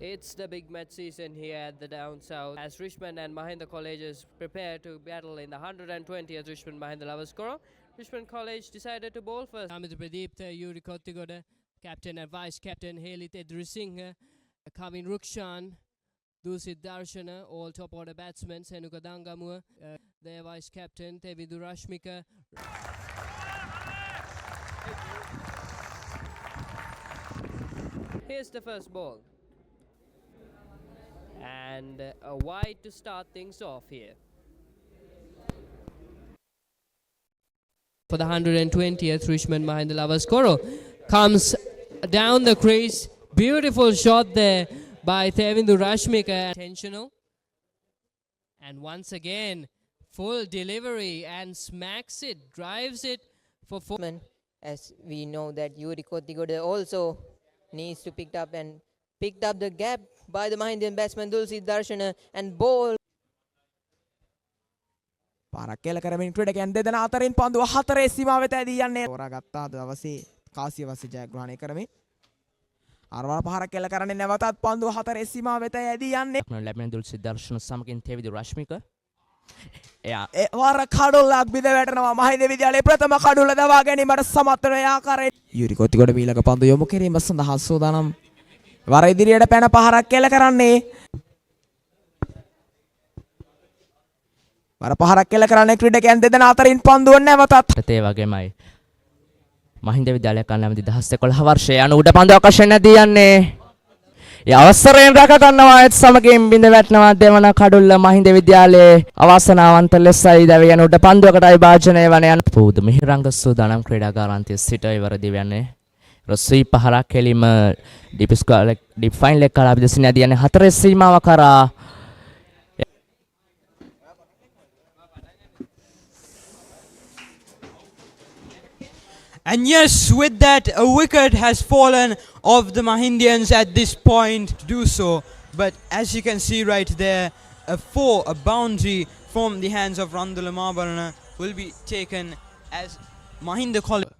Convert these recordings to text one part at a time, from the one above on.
It's the big match season here at the Down South as Richmond and Mahinda colleges prepare to battle in the 120th Richmond Mahinda Lovers Quorum. Richmond College decided to bowl first. Amit Pradeep, Yuri Kottigoda, captain and vice captain Halit Edrisinghe, Kavin Rukshan, Dusit Darshana, all top order batsmen, Senuka Dangamua, their vice captain Tevidu Rashmika. Here's the first ball. And a wide to start things off here. For the 120th Richmond Mahinda Lovers Quorum comes down the crease. Beautiful shot there by Tevindu Rashmika. Intentional. And once again, full delivery and smacks it, drives it for four. As we know that Yuri Kottigoda also needs to pick up and picked up the gap by the Mahindian batsman Dulcid Darshana and ball. පාරක් කෙල කරමින් ක්‍රීඩකයන් දෙදෙනා අතරින් පන්දුව හතරේ සීමාව වෙත ඇදී යන්නේ. තෝරාගත්තා දවසේ කාසියවස්ස ජයග්‍රහණය කරමින් අරවල් පාරක් කෙල කරන්නේ නැවතත් පන්දුව හතරේ සීමාව වෙත ඇදී යන්නේ. ලැබෙන දුල්සිත් දර්ශන සමගින් තෙවිදු රශ්මික එයා ඒ වර කඩුල්ලක් බිඳ වැටෙනවා. මහින්ද විද්‍යාලයේ ප්‍රථම කඩුල්ල දවා ගැනීමට සමත් වන ආකාරයෙන් යුරි කොත්තිගොඩ මීළඟ පන්දු යොමු කිරීම සඳහා සූදානම්. වර ඉදිරියට පැන පහරක් කෙල කරන්නේ. වර පහරක් කෙල කරන්නේ ක්‍රීඩකයන් දෙදෙනා අතරින් පන්දුව නැවතත් ඒ වගේමයි මහින්ද විද්‍යාලය කණ්ඩායම 2011 වර්ෂයේ අනු උඩ පන්දු ආකර්ෂණය දී යන්නේ. ඒ අවසරයෙන් රැක ගන්නවා ඒත් සමගින් බිඳ වැටෙනවා දෙවන කඩුල්ල මහින්ද විද්‍යාලයේ අවාසනාවන්ත ලෙසයි දැව යන උඩ පන්දුවකට විභාජනය වන යන පූද මිහිරංග සූදානම් ක්‍රීඩාගාරාන්තයේ සිට ඉවර දී යන්නේ. රොසී පහරක් කෙලිම ඩීප් ෆයින් ලෙක් කරා විදසින් යදී යන්නේ හතරේ සීමාව කරා. And yes, with that, a wicket has fallen of the Mahindians at this point to do so. But as you can see right there, a boundary from the hands of Randula Mabarana will be taken as Mahinda College.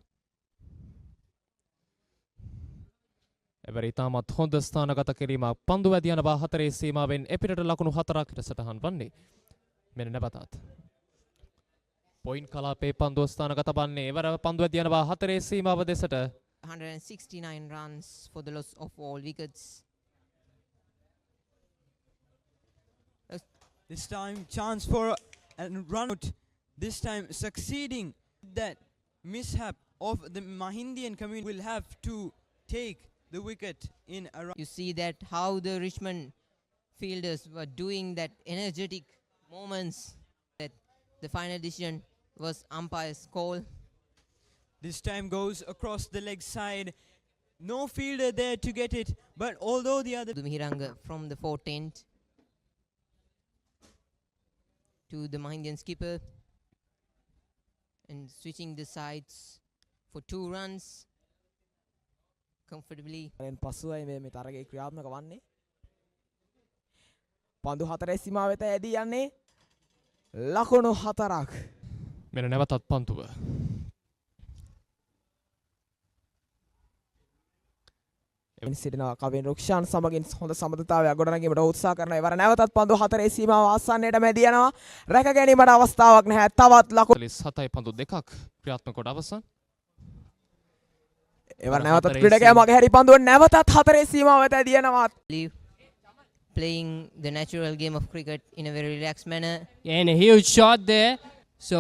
එවර ඉතාමත් හොඳ ස්ථානගත කිරීමක් පන්දු වැදී යන බා හතරේ සීමාවෙන් එපිටට ලකුණු 4ක් සටහන් වන්නේ. මෙන්න නැවතත් පොයින්ට් කලාපේ පන්දුව ස්ථානගත වන්නේ. එවර පන්දු වැදී යන බා හතරේ සීමාව දෙසට 169 runs for the loss of all wickets. This time chance for a run out. This time succeeding. That mishap of the Mahindian community will have to take the wicket in a run. You see that how the Richmond fielders were doing that energetic moments. That the final decision was umpire's call. This time goes across the leg side. No fielder there to get it. But although the other Dumihiranga from the 4th to the Mahindian skipper and switching the sides for 2 runs comfortably. පසුවයි මේ තරගයේ ක්‍රියාත්මක වන්නේ. පන්දු හතරේ සීමාව වෙත ඇදී යන්නේ. ලකුණු 4ක්. මෙන්න නැවතත් පන්දුව. එවන් සිටිනවා කවින් රුක්ෂාන් සමගින් හොඳ සමතුලිතතාවයක් ගොඩනගීමට උත්සාහ කරනවා. ඉවර නැවතත් පන්දු හතරේ සීමාව ආසන්නයට මැදී යනවා. රැක ගැනීමට අවස්ථාවක් නැහැ. තවත් ලකුණු 47යි පන්දු දෙකක් ක්‍රියාත්මක කොට අවසන්. එවර නැවතත් ක්‍රීඩකයා මගේ හැරි පන්දුව නැවතත් හතරේ සීමාව වෙත ඇදී යනවා. Playing the natural game of cricket in a very relaxed manner. And a huge shot there. So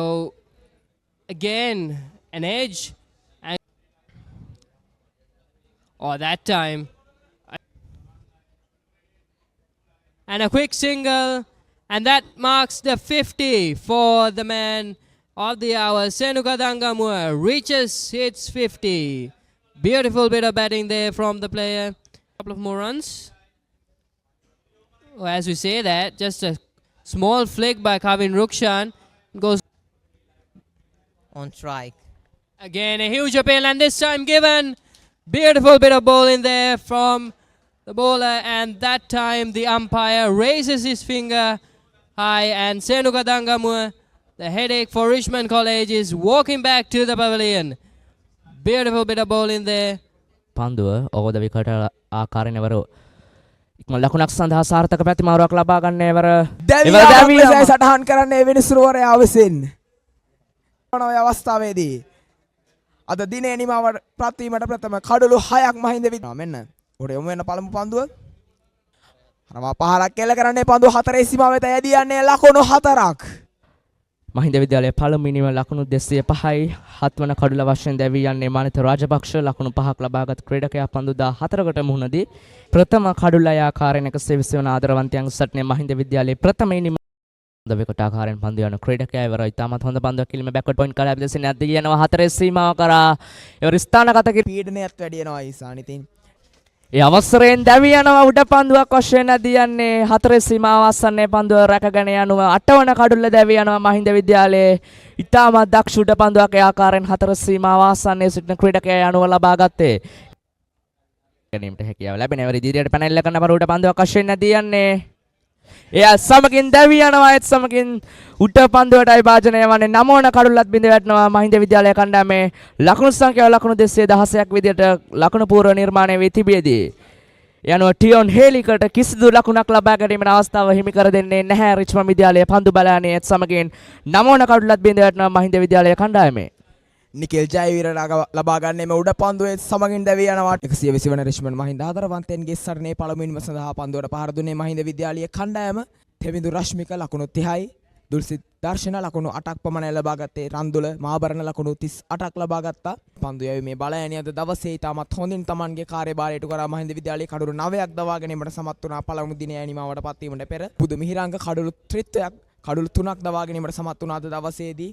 again, an edge. And that time. And a quick single. And that marks the 50 for the man of the hour. Senuka Dangamua reaches its 50. Beautiful bit of batting there from the player. Couple of more runs. Oh, as we say that, just a small flick by Kavin Rukshan goes On strike. again a huge appeal, and this time given. Beautiful bit of ball in there from the bowler, and that time the umpire raises his finger high, and Senuka Dangamua, the headache for Richmond College, is walking back to the pavilion. Beautiful bit of ball in there. පන්දුව ඕද විකට ආකාරයෙන් වර ඉක්ම ලකුණක් සඳහා සාර්ථක ප්‍රතිමාරුවක් ලබා ගන්න එවර දැවියම සටහන් කරන්නේ විනිසුරුවරයා විසින්. ඔය අවස්ථාවේදී අද දිනේ නිමාවට ප්‍රතිවීමට ප්‍රථම කඩළු 6ක් මහින්ද විද්‍යා මෙන්න උඩ යමු වෙන පළමු පන්දුව. අරවා පහරක් කෙල කරන්නේ පන්දුව 4 සීමාව වෙත යදී යන්නේ ලකුණු 4ක්. මහින්ද විද්‍යාලයේ පළමුවෙනිම ලකුණු 205යි 7 වන කඩුල වශයෙන් දැවී යන්නේ මානිත රාජපක්ෂ ලකුණු 5ක ලබාගත් ක්‍රීඩකයා පන්දු 14කට මුහුණදී ප්‍රථම කඩුලය ආකාරයෙන් 120 වන ආදරවන්තයන් සටනේ මහින්ද විද්‍යාලයේ ප්‍රථමයෙනිම හොඳ විකට ආකාරයෙන් පන්දු යන ක්‍රීඩකයා ඉවරයි. ඉතාමත් හොඳ පන්දුවක් කිලිම බෑක්වර්ඩ් පොයින්ට් කාලය අපිට යද්දී යනවා 4 සීමාව කරා. ඉවර ස්ථානගත පීඩනයත් වැඩි වෙනවා ඊසාන් ඉතින් ඒ අවසරයෙන් දැවී යනවා උඩ පන්දුවක් වශයෙන් ඇදී යන්නේ 4 සීමාව අස්සන්නේ පන්දුව රැකගෙන යනුව 8 වන කඩුල්ල දැවී යනවා මහින්ද විද්‍යාලයේ ඉතාමත් දක්ෂ උඩ පන්දුවක් ඒ ආකාරයෙන් 4 සීමාව අස්සන්නේ සිටින ක්‍රීඩකයා යනුව ලබා ගත්තේ. ගැනීමට හැකියාව ලැබෙන ඉවර ඉදිරියට පැනල්ල කරන පර උඩ පන්දුවක් වශයෙන් ඇදී යන්නේ එය සමගින් දැවී යනවා ඒත් සමගින් උඩ පන්දුවටයි භාජනය වන්නේ 9 වන කඩුල්ලත් බිඳ වැටෙනවා මහින්ද විද්‍යාලය කණ්ඩායමේ ලකුණු සංඛ්‍යාව ලකුණු 216ක් විදියට ලකුණු පූර්ව නිර්මාණය වී තිබියදී යනුව ටියොන් හේලිකට කිසිදු ලකුණක් ලබා ගැනීමේ අවස්ථාව හිමි කර දෙන්නේ නැහැ රිච්මන්ඩ් විද්‍යාලයේ පන්දු බලන්නේ ඒත් සමගින් 9 වන කඩුල්ලත් බිඳ වැටෙනවා මහින්ද විද්‍යාලය කණ්ඩායමේ නිකෙල් ජයවීර ලබා ගන්නේ මේ උඩ පන්දුවේ සමගින් දැවී යනවා 120 වන රිච්මන්ඩ් මහින්ද ආදරවන්තයන්ගේ සරණේ පළමුවෙනිම සඳහා පන්දුවට පහර දුන්නේ මහින්ද විද්‍යාලීය කණ්ඩායම. තෙමිඳු රශ්මික ලකුණු 30යි දුල්සිත් දර්ශන ලකුණු 8ක් පමණ ලබා ගත්තේ. රන්දුල මාබරණ ලකුණු 38ක් ලබා ගත්තා. පන්දු යැවීමේ බලයණිය අද දවසේ ඉතාමත් හොඳින් Tamanගේ කාර්යභාරයට කරා මහින්ද විද්‍යාලයේ කඩුළු 9ක් දවා ගැනීමට සමත් වුණා. පළමු දිනයේ ඇනිමාවට පත් වීමට පෙර පුදු මිහිරංග කඩුළු ත්‍රිත්වයක් කඩුළු 3ක් දවා ගැනීමට සමත් වුණා අද දවසේදී.